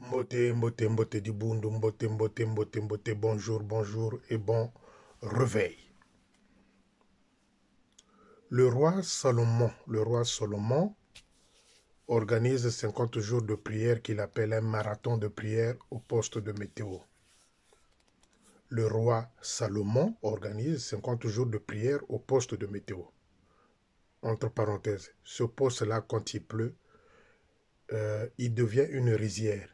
Mbote, mbote, mbote du bundu, mbote, mbote, mbote, mbote, bonjour, bonjour et bon réveil. Le roi Salomon organise 50 jours de prière qu'il appelle un marathon de prière au poste de météo. Le roi Salomon organise 50 jours de prière au poste de météo. Entre parenthèses, ce poste-là, quand il pleut, il devient une rizière,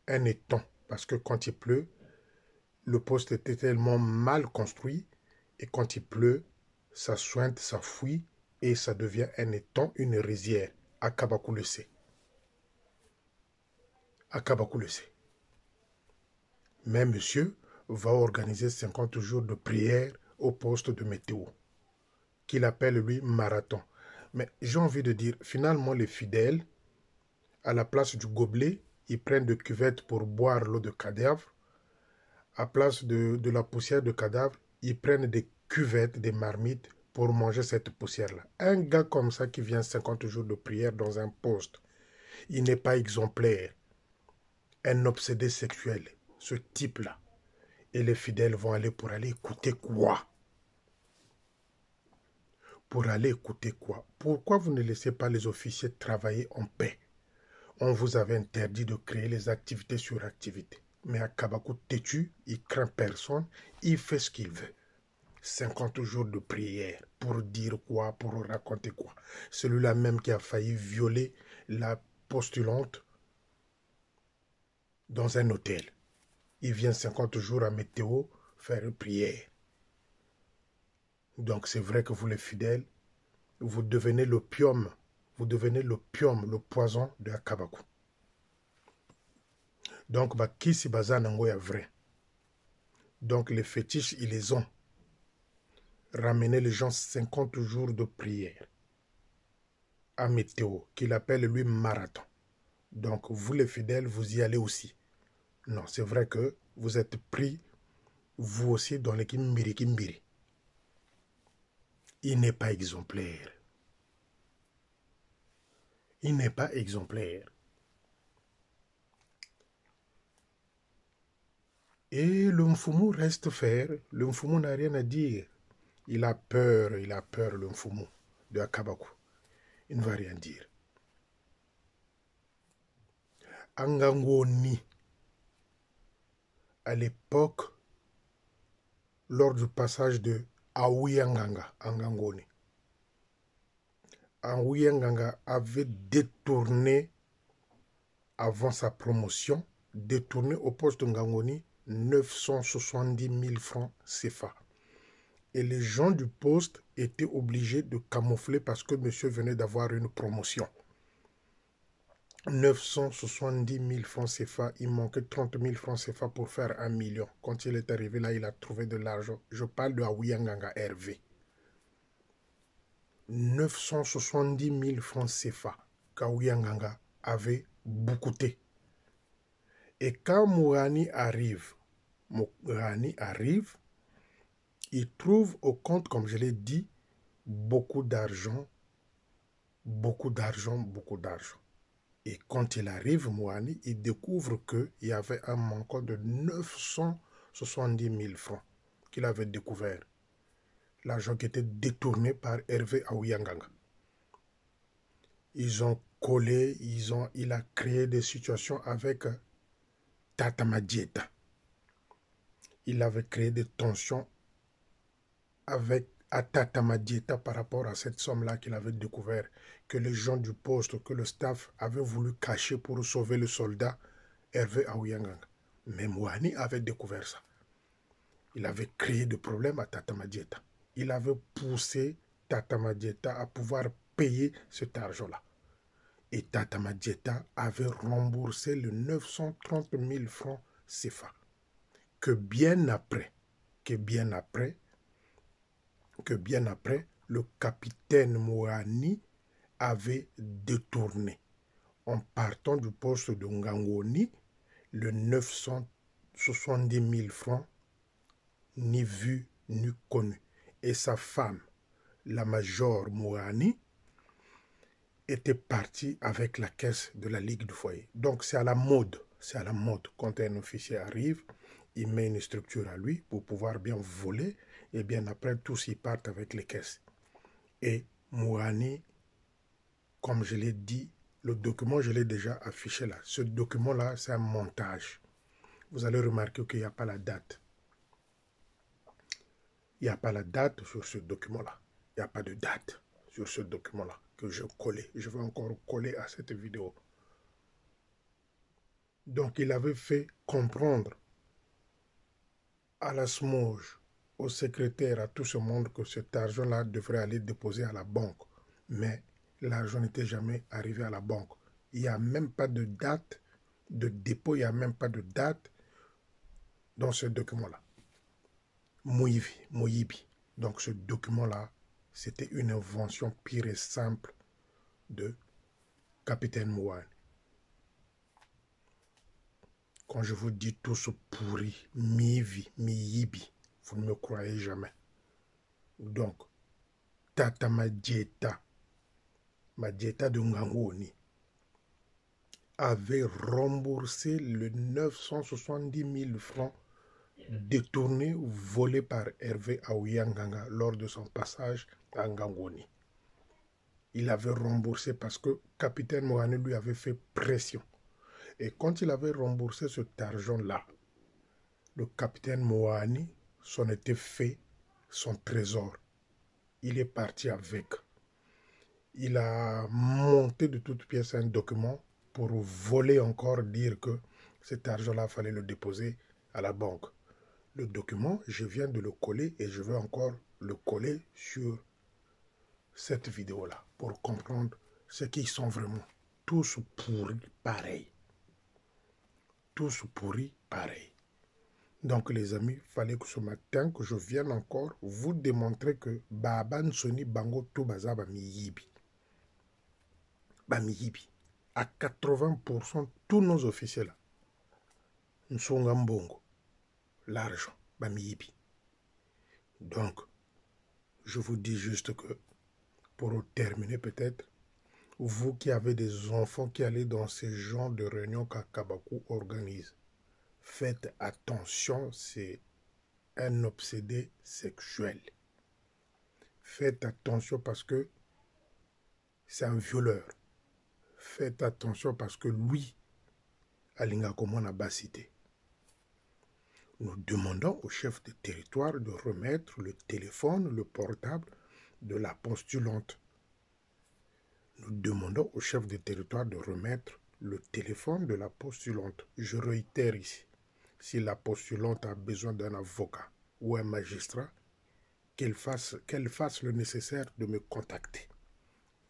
un étang, parce que quand il pleut, le poste était tellement mal construit et quand il pleut, ça sointe, ça fuit et ça devient un étang, une rizière. Akabakou le sait. Akabakou le sait. Mais monsieur va organiser 50 jours de prière au poste de météo, qu'il appelle lui marathon. Mais j'ai envie de dire, finalement les fidèles, à la place du gobelet, ils prennent de cuvettes pour boire l'eau de cadavre. À place de la poussière de cadavre, ils prennent des cuvettes, des marmites pour manger cette poussière-là. Un gars comme ça qui vient 50 jours de prière dans un poste, il n'est pas exemplaire. Un obsédé sexuel, ce type-là. Et les fidèles vont aller pour aller écouter quoi? Pour aller écouter quoi? Pourquoi vous ne laissez pas les officiers travailler en paix? On vous avait interdit de créer les activités sur activités. Mais à Kabakou têtu, il craint personne, il fait ce qu'il veut. 50 jours de prière pour dire quoi, pour raconter quoi. Celui-là même qui a failli violer la postulante dans un hôtel. Il vient 50 jours à météo faire une prière. Donc c'est vrai que vous les fidèles, vous devenez l'opium, le poison de Akabakou. Donc Kisi Baza Nango est vrai. Donc les fétiches, ils les ont. Ramener les gens 50 jours de prière à météo, qu'il appelle lui marathon. Donc vous les fidèles, vous y allez aussi. Non, c'est vrai que vous êtes pris, vous aussi, dans l'équipe Mbiri. Il n'est pas exemplaire. Il n'est pas exemplaire. Et le Mfumu reste faire. Le Mfumu n'a rien à dire. Il a peur, le Mfumu de Akabakou. Il ne va rien dire. Angangoni, à l'époque, lors du passage de Aouyanganga, Angangoni, Aouyanganga avait détourné, avant sa promotion, détourné au poste de Ngangoni 970 000 francs CFA. Et les gens du poste étaient obligés de camoufler parce que monsieur venait d'avoir une promotion. 970 000 francs CFA, il manquait 30 000 francs CFA pour faire 1 million. Quand il est arrivé là, il a trouvé de l'argent. Je parle de Aouyanganga Hervé. 970 000 francs CFA qu'Aouyanganga avait boucouté. Et quand Mourani arrive, il trouve au compte, comme je l'ai dit, beaucoup d'argent. Et quand il arrive, Mourani, il découvre qu'il y avait un manquant de 970 000 francs qu'il avait découvert. L'argent qui était détourné par Hervé Aouyanganga. Ils ont collé, il a créé des situations avec Tata Madieta. Il avait créé des tensions avec Tata Madieta par rapport à cette somme-là qu'il avait découvert, que les gens du poste, que le staff avait voulu cacher pour sauver le soldat Hervé Aouyanganga. Mais Mouani avait découvert ça. Il avait créé des problèmes à Tata Madieta. Il avait poussé Tata Madieta à pouvoir payer cet argent-là. Et Tata Madieta avait remboursé les 930 000 francs CFA. Que bien après, le capitaine Mourani avait détourné, en partant du poste de Ngangoni, le 970 000 francs, ni vu, ni connu. Et sa femme, la major Mourani, était parti avec la caisse de la Ligue du foyer. Donc c'est à la mode. C'est à la mode. Quand un officier arrive, il met une structure à lui pour pouvoir bien voler. Et bien après, tous ils partent avec les caisses. Et Mouani, comme je l'ai dit, le document, je l'ai déjà affiché là. Ce document-là, c'est un montage. Vous allez remarquer qu'il n'y a pas la date. Il n'y a pas la date sur ce document-là. Il n'y a pas de date sur ce document-là que je collais. Je vais encore coller à cette vidéo. Donc, il avait fait comprendre à la SMOJ, au secrétaire, à tout ce monde que cet argent-là devrait aller déposer à la banque. Mais l'argent n'était jamais arrivé à la banque. Il n'y a même pas de date de dépôt, il n'y a même pas de date dans ce document-là. Moyibi. Donc ce document-là, c'était une invention pure et simple de Capitaine Mouane. Quand je vous dis tout ce pourri, mi-yibi, vous ne me croyez jamais. Donc, Tata Madjeta de Ngangoni, avait remboursé le 970 000 francs détournés ou volés par Hervé Aouyanganga lors de son passage à Ngangoni. Il avait remboursé parce que Capitaine Mouane lui avait fait pression. Et quand il avait remboursé cet argent-là, le Capitaine Mouane s'en était fait son trésor. Il est parti avec. Il a monté de toutes pièces un document pour voler encore, dire que cet argent-là, fallait le déposer à la banque. Le document, je viens de le coller et je vais encore le coller sur cette vidéo-là pour comprendre ce qu'ils sont vraiment. Tous pourris pareil. Tous pourris pareil. Donc les amis, il fallait que ce matin que je vienne encore vous démontrer que Baban Soni Bango Toubaza Bamiyibi. Bamiyibi. À 80%, tous nos officiels là, nous sont Ngambongo. L'argent, Bamiyibi. Donc, je vous dis juste que, pour terminer peut-être, vous qui avez des enfants qui allez dans ces genres de réunions qu'Akabakou organise, faites attention, c'est un obsédé sexuel. Faites attention parce que c'est un violeur. Faites attention parce que lui, Alinga Komona Basité. Nous demandons au chef de territoire de remettre le téléphone, le portable de la postulante. Nous demandons au chef de territoire de remettre le téléphone de la postulante. Je réitère ici, si la postulante a besoin d'un avocat ou un magistrat, qu'elle fasse le nécessaire de me contacter.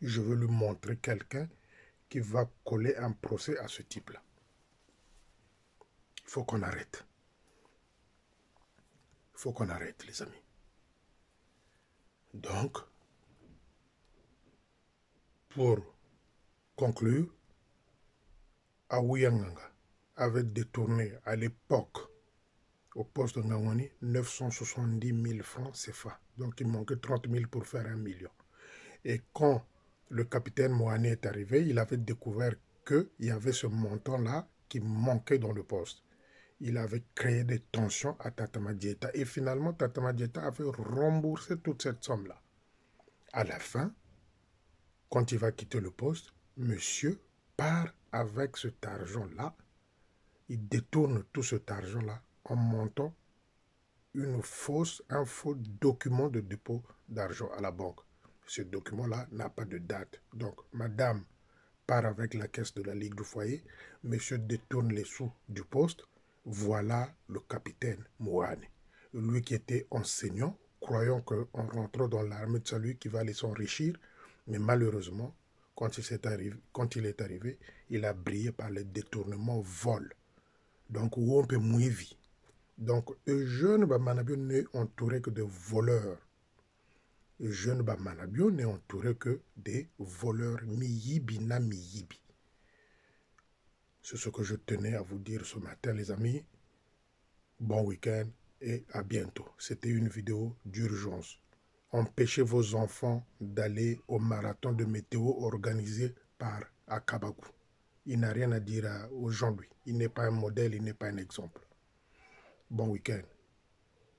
Je veux lui montrer quelqu'un qui va coller un procès à ce type-là. Il faut qu'on arrête. Il faut qu'on arrête, les amis. Donc, pour conclure, Aouyanganga avait détourné à l'époque au poste de Ngangoni 970 000 francs CFA. Donc il manquait 30 000 pour faire 1 million. Et quand le capitaine Mouane est arrivé, il avait découvert qu'il y avait ce montant-là qui manquait dans le poste. Il avait créé des tensions à Tata Madjeta. Et finalement, Tata Madjeta avait remboursé toute cette somme-là. À la fin, quand il va quitter le poste, monsieur part avec cet argent-là. Il détourne tout cet argent-là en montant un faux document de dépôt d'argent à la banque. Ce document-là n'a pas de date. Donc, madame part avec la caisse de la Ligue du foyer, monsieur détourne les sous du poste, voilà le capitaine Mouane. Lui qui était enseignant, croyant qu'en rentrant dans l'armée de salut qui va aller s'enrichir, mais malheureusement, quand il est arrivé, il a brillé par le détournement vol. Donc, où on peut mouiller. Donc, un jeune Bamanabio n'est entouré que de voleurs. Un jeune Bamanabio n'est entouré que des voleurs miyibi na miyibi. C'est ce que je tenais à vous dire ce matin, les amis. Bon week-end et à bientôt. C'était une vidéo d'urgence. Empêchez vos enfants d'aller au marathon de météo organisé par Akabagu. Il n'a rien à dire aux gens, lui. Il n'est pas un modèle, il n'est pas un exemple. Bon week-end.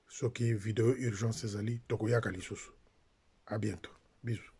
Ce qui est vidéo urgence Césali, Tokoya Kalissus. À bientôt. Bisous.